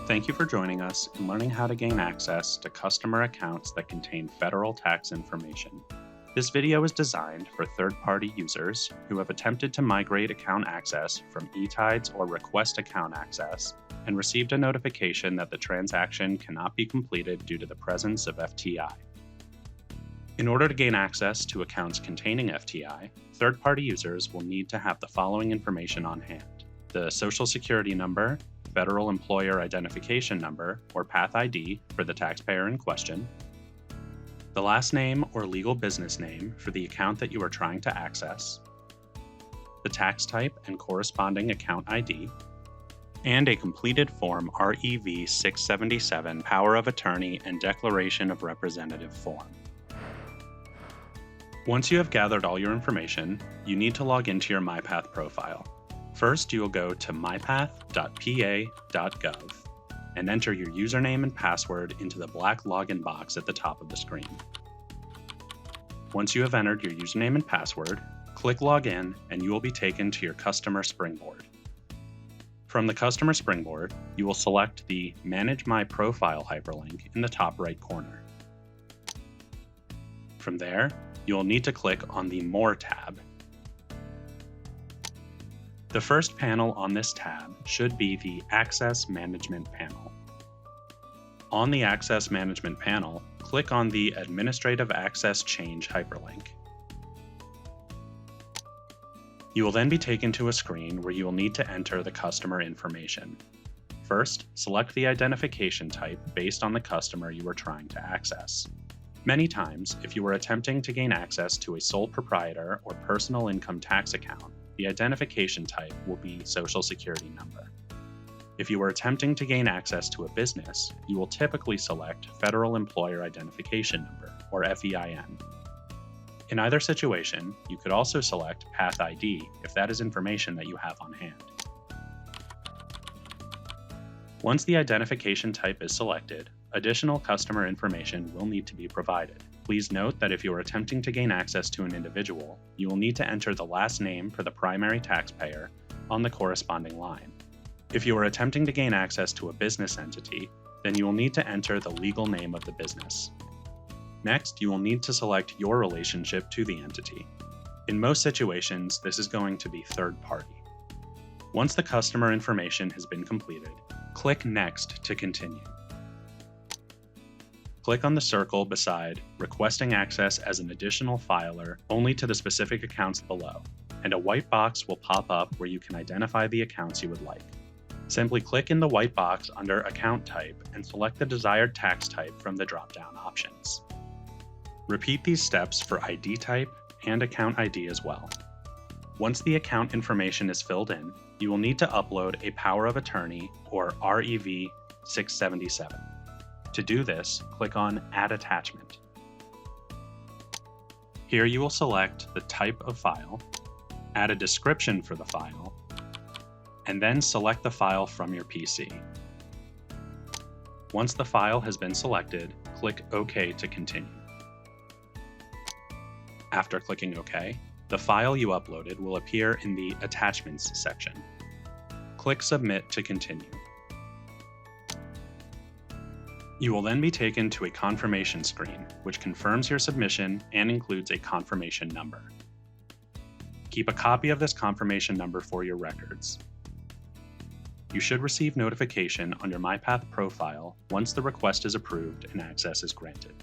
Thank you for joining us in learning how to gain access to customer accounts that contain federal tax information. This video is designed for third-party users who have attempted to migrate account access from eTides or request account access and received a notification that the transaction cannot be completed due to the presence of FTI. In order to gain access to accounts containing FTI, third-party users will need to have the following information on hand: the Social Security number, Federal Employer Identification Number, or Path ID for the taxpayer in question, the last name or legal business name for the account that you are trying to access, the tax type and corresponding account ID, and a completed Form REV 677 Power of Attorney and Declaration of Representative form. Once you have gathered all your information, you need to log into your MyPath profile. First, you will go to mypath.pa.gov and enter your username and password into the black login box at the top of the screen. Once you have entered your username and password, click Login and you will be taken to your Customer Springboard. From the Customer Springboard, you will select the Manage My Profile hyperlink in the top right corner. From there, you will need to click on the More tab. The first panel on this tab should be the Access Management panel. On the Access Management panel, click on the Administrative Access Change hyperlink. You will then be taken to a screen where you will need to enter the customer information. First, select the identification type based on the customer you are trying to access. Many times, if you are attempting to gain access to a sole proprietor or personal income tax account, the identification type will be Social Security number. If you are attempting to gain access to a business, you will typically select Federal Employer Identification Number, or FEIN. In either situation, you could also select Path ID if that is information that you have on hand. Once the identification type is selected, additional customer information will need to be provided. Please note that if you are attempting to gain access to an individual, you will need to enter the last name for the primary taxpayer on the corresponding line. If you are attempting to gain access to a business entity, then you will need to enter the legal name of the business. Next, you will need to select your relationship to the entity. In most situations, this is going to be third party. Once the customer information has been completed, click Next to continue. Click on the circle beside Requesting Access as an Additional Filer only to the specific accounts below, and a white box will pop up where you can identify the accounts you would like. Simply click in the white box under Account Type and select the desired tax type from the drop-down options. Repeat these steps for ID type and account ID as well. Once the account information is filled in, you will need to upload a Power of Attorney or REV 677. To do this, click on Add Attachment. Here you will select the type of file, add a description for the file, and then select the file from your PC. Once the file has been selected, click OK to continue. After clicking OK, the file you uploaded will appear in the Attachments section. Click Submit to continue. You will then be taken to a confirmation screen, which confirms your submission and includes a confirmation number. Keep a copy of this confirmation number for your records. You should receive notification on your MyPath profile once the request is approved and access is granted.